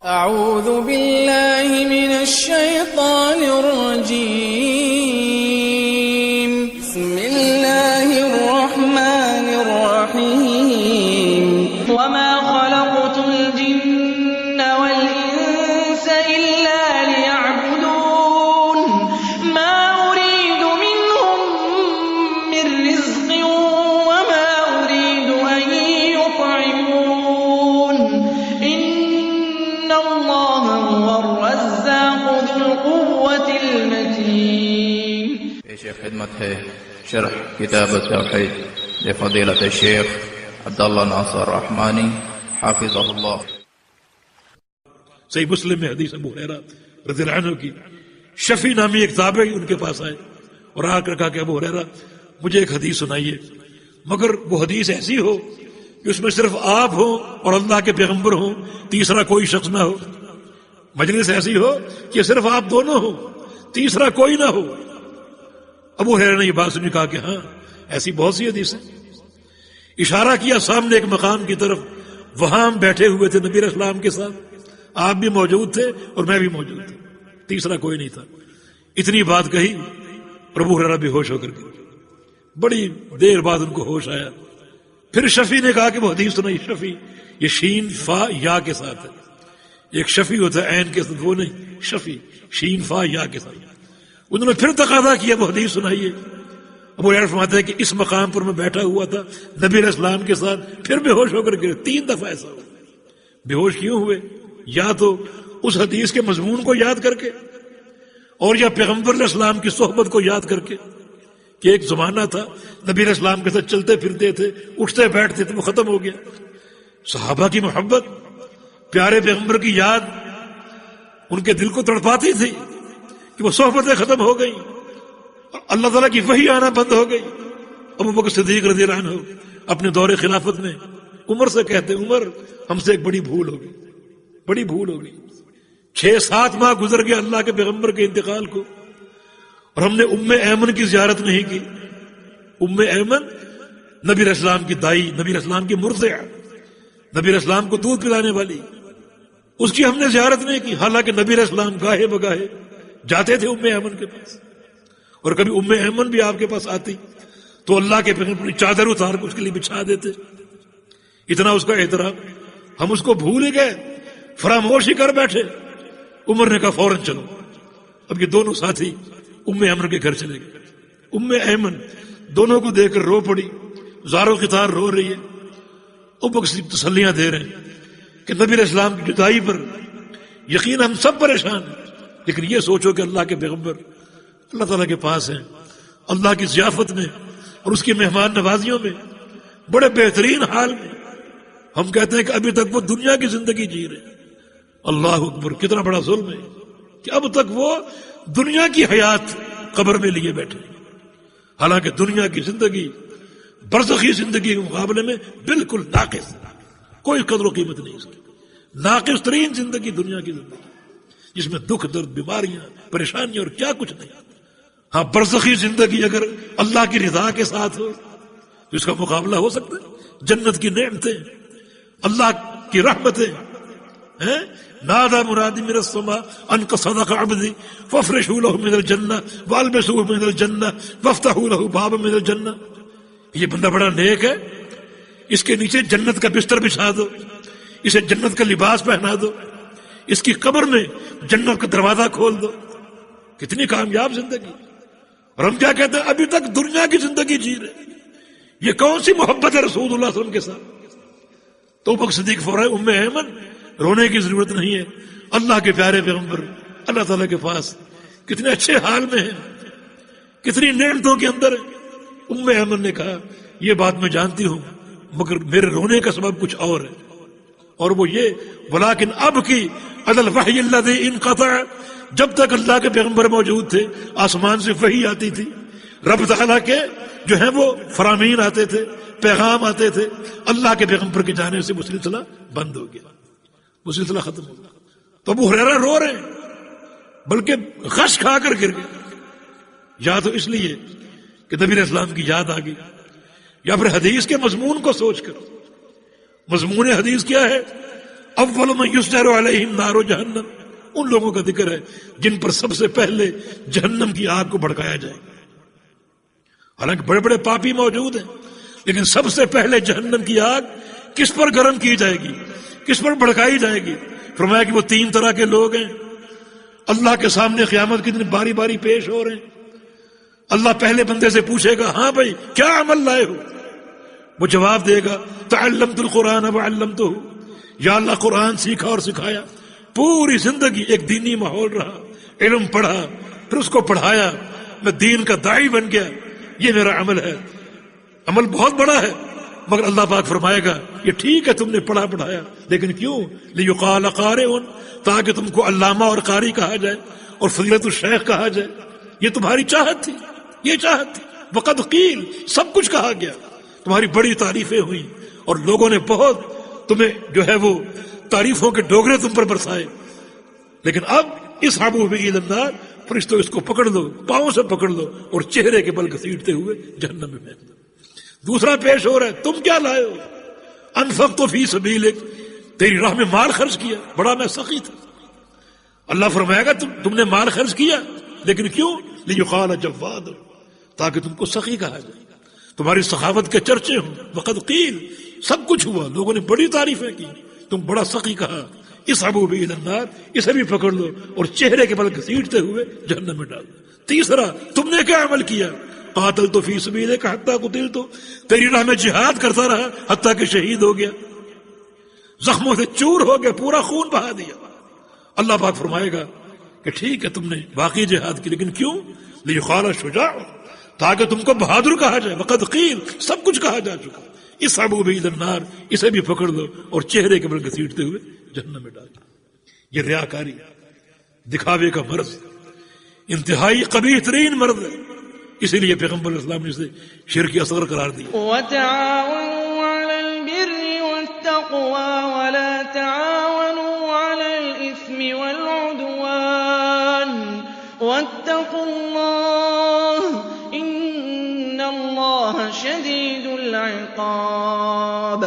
اعوذ باللہ من الشیطان الرجیم بسم اللہ الرحمن الرحیم وما خلقت الجن والانس الا ليعبدون ما اريد منهم من رزق وما اريد ان يطعمون اللہ هو الرزاق ذو القوة المتین۔ پیش خدمت ہے شرح کتاب التوحید لفضیلۃ الشیخ عبداللہ ناصر رحمانی حافظہ اللہ۔ صحیح مسلم میں حدیث ابو ہریرہ رضی اللہ عنہ کی، شفیع نامی ایک تابعی ان کے پاس آئے اور آ کر کہا کہ ابو ہریرہ مجھے ایک حدیث سنائیے، مگر وہ حدیث ایسی ہو کہ اس میں صرف آپ ہو اور اللہ کے پیغمبر ہوں، تیسرا کوئی شخص نہ ہو، مجلس ایسی ہو کہ صرف آپ دونوں ہو، تیسرا کوئی نہ ہو۔ ابو ہریرہ نے یہ بات سنی، کہا کہ ہاں ایسی بہت سی حدیث ہیں۔ اشارہ کیا سامنے ایک مقام کی طرف، وہاں ہم بیٹھے ہوئے تھے نبی علیہ السلام کے ساتھ، آپ بھی موجود تھے اور میں بھی موجود تھا، تیسرا کوئی نہیں تھا۔ اتنی بات کہی اور ابو ہریرہ بے ہوش ہو کر گئے۔ بڑی دیر بعد ان کو ہوش آیا، پھر شفیع نے کہا کہ وہ حدیث سنائی۔ شفیع یہ شین فا یا کے ساتھ ہے، ایک شفیع ہوتا ہے عین کے ساتھ، وہ نہیں، شفیع شین فا یا کے ساتھ۔ انہوں نے پھر تقاضا کیا وہ حدیث سنائیے۔ ابو ہریرہ فرماتے ہیں کہ اس مقام پر میں بیٹھا ہوا تھا نبی علیہ السلام کے ساتھ، پھر بے ہوش ہو کر گرے۔ 3 دفعہ ایسا ہوا۔ بے ہوش کیوں ہوئے؟ یا تو اس حدیث کے مضمون کو یاد کر کے، اور یا پیغمبر علیہ السلام کی صحبت کو یاد کر کے کہ ایک زمانہ تھا نبی علیہ السلام کے ساتھ چلتے پھرتے تھے، اٹھتے بیٹھتے تھے، وہ ختم ہو گیا۔ صحابہ کی محبت، پیارے پیغمبر کی یاد ان کے دل کو تڑپاتی تھی کہ وہ صحبتیں ختم ہو گئیں اور اللہ تعالیٰ کی وحی آنا بند ہو گئی۔ ابو بکر صدیق رضی اللہ عنہ اپنے دور خلافت میں عمر سے کہتے، عمر ہم سے ایک بڑی بھول ہو گئی، بڑی بھول ہو گئی۔ 6-7 ماہ گزر گئے اللہ کے پیغمبر کے انتقال کو، اور ہم نے ایمن کی زیارت نہیں کی۔ ایمن نبی علیہ السلام کی دائی، نبی علیہ السلام کی مرضع، نبی علیہ السلام کو دودھ پلانے والی، اس کی ہم نے زیارت نہیں کی، حالانکہ نبی علیہ السلام گاہے بگاہے جاتے تھے ایمن کے پاس، اور کبھی ایمن بھی آپ کے پاس آتی تو اللہ کے پیغمبر اپنی چادر اتار کے اس کے لیے بچھا دیتے۔ اتنا اس کا احترام، ہم اس کو بھول ہی گئے، فراموش ہی کر بیٹھے۔ عمر نے کہا فوراً چلو۔ اب یہ دونوں ساتھی ایمن کے گھر چلے گئے۔ ایمن دونوں کو دیکھ کر رو پڑی، زارو قطار رو رہی ہے۔ ابو بکر تسلیاں دے رہے ہیں کہ نبی علیہ السلام کی جدائی پر یقین ہم سب پریشان ہیں، لیکن یہ سوچو کہ اللہ کے پیغمبر اللہ تعالیٰ کے پاس ہیں، اللہ کی ضیافت میں اور اس کی مہمان نوازیوں میں، بڑے بہترین حال میں۔ ہم کہتے ہیں کہ ابھی تک وہ دنیا کی زندگی جی رہے ہیں۔ اللہ اکبر، کتنا بڑا ظلم ہے کہ اب تک وہ دنیا کی حیات قبر میں لیے بیٹھے، حالانکہ دنیا کی زندگی برزخی زندگی کے مقابلے میں بالکل ناقص، کوئی قدر و قیمت نہیں اس کی۔ ناقص ترین زندگی دنیا کی زندگی، جس میں دکھ درد، بیماریاں، پریشانیاں اور کیا کچھ نہیں۔ ہاں برزخی زندگی اگر اللہ کی رضا کے ساتھ ہو تو اس کا مقابلہ ہو سکتا ہے؟ جنت کی نعمتیں، اللہ کی رحمتیں ہیں۔ نادى منادي من السماء ان قد صدق عبدي فافرشوا له من الجنة والبسوه من الجنة وافتحوا له بابا من الجنة۔ یہ بندہ بڑا نیک ہے، اس کے نیچے جنت کا بستر بچھا دو، اسے جنت کا لباس پہنا دو، اس کی قبر میں جنت کا دروازہ کھول دو۔ کتنی کامیاب زندگی۔ اور ہم کیا کہتے ہیں؟ ابھی تک دنیا کی زندگی جی رہے۔ یہ کون سی محبت ہے رسول اللہ صلی اللہ علیہ وسلم کے ساتھ؟ تو ابو بکر صدیق فوراً ایمن رونے کی ضرورت نہیں ہے، اللہ کے پیارے پیغمبر اللہ تعالیٰ کے پاس کتنے اچھے حال میں ہیں، کتنی نعمتوں کے اندر ہیں۔ ایمن نے کہا یہ بات میں جانتی ہوں، مگر میرے رونے کا سبب کچھ اور ہے، اور وہ یہ ولیکن اب کی علی الوحی الذی انقطع، جب تک اللہ کے پیغمبر موجود تھے آسمان سے وحی آتی تھی، رب تعالیٰ کے جو ہیں وہ فرامین آتے تھے، پیغام آتے تھے، اللہ کے پیغمبر کی جانب سے وہ سلسلہ بند ہو گیا، وہ سلسلہ ختم ہو گیا۔ تو ابو ہریرہ رو رہے ہیں، بلکہ غش کھا کر گر گئے، یا تو اس لیے کہ نبی علیہ السلام کی یاد آ گئی، یا پھر حدیث کے مضمون کو سوچ کر۔ مضمون حدیث کیا ہے؟ اول من یسجر علیہم نار جہنم، ان لوگوں کا ذکر ہے جن پر سب سے پہلے جہنم کی آگ کو بھڑکایا جائے. حالانکہ بڑے بڑے پاپی موجود ہیں، لیکن سب سے پہلے جہنم کی آگ کس پر گرم کی جائے گی، کس پر بھڑکائی جائے گی؟ فرمایا کہ وہ 3 طرح کے لوگ ہیں اللہ کے سامنے قیامت کے دن باری باری پیش ہو رہے ہیں. اللہ پہلے بندے سے پوچھے گا ہاں بھائی کیا عمل لائے ہو؟ وہ جواب دے گا تعلمت القرآن وعلمتہ، یا اللہ قرآن سیکھا اور سکھایا. پوری زندگی ایک دینی ماحول رہا، علم پڑھا، پھر اس کو پڑھایا، میں دین کا داعی بن گیا، یہ میرا عمل ہے. عمل بہت بڑا ہے، مگر اللہ پاک فرمائے گا یہ ٹھیک ہے تم نے پڑھا پڑھایا، لیکن کیوں؟ لیقال قارئ، تاکہ تم کو علامہ اور قاری کہا جائے اور فضیلت الشیخ کہا جائے. یہ تمہاری چاہت تھی، یہ چاہت تھی. وقد قیل، سب کچھ کہا گیا، تمہاری بڑی تعریفیں ہوئی اور لوگوں نے بہت تمہیں جو ہے وہ تعریفوں کے ڈوگرے تم پر برسائے. لیکن اب اسحبوا بہ الی النار، فرشتوں اس کو پکڑ لو، پاؤں سے پکڑ لو اور چہرے کے بل گھسیٹتے ہوئے جہنم میں پھینک دو. دوسرا پیش ہو رہا ہے تم کیا لائے ہو؟ انفقت فی سبیلک، تیری راہ میں مال خرچ کیا، بڑا میں سخی تھا. اللہ فرمائے گا تم نے مال خرچ کیا، لیکن کیوں؟ لیقال جواد، تاکہ تم کو سخی کہا جائے، تمہاری سخاوت کے چرچے ہوں. وقد قیل، سب کچھ ہوا، لوگوں نے بڑی تعریفیں کی، تم بڑا سخی کہا. اسحبوا بہ الی النار، اسے بھی پکڑ لو اور چہرے کے بل گھسیٹتے ہوئے جہنم میں ڈال دو. تیسرا، تم نے کیا عمل کیا؟ قاتلت فی سبیلک حتی قتلت، تیری راہ میں جہاد کرتا رہا حتیٰ کہ شہید ہو گیا، زخموں سے چور ہو گیا، پورا خون بہا دیا. اللہ پاک فرمائے گا کہ ٹھیک ہے تم نے واقعی جہاد کی، لیکن کیوں؟ لیقال شجاع، تاکہ تم کو بہادر کہا جائے. وقد قیل، سب کچھ کہا جا چکا. اسحبوا بہ الی النار، اسے بھی پکڑ لو اور چہرے کے بل گھسیٹتے ہوئے جہنم میں ڈال دو. یہ ریاکاری، دکھاوے کا مرض انتہائی قبیح ترین مرض ہے. اسی لیے پیغمبر اسلام نے اسے شرک اصغر قرار دیا. وتعاونوا على البر والتقوى ولا تعاونوا على الإثم والعدوان واتقوا الله إن الله شديد العقاب.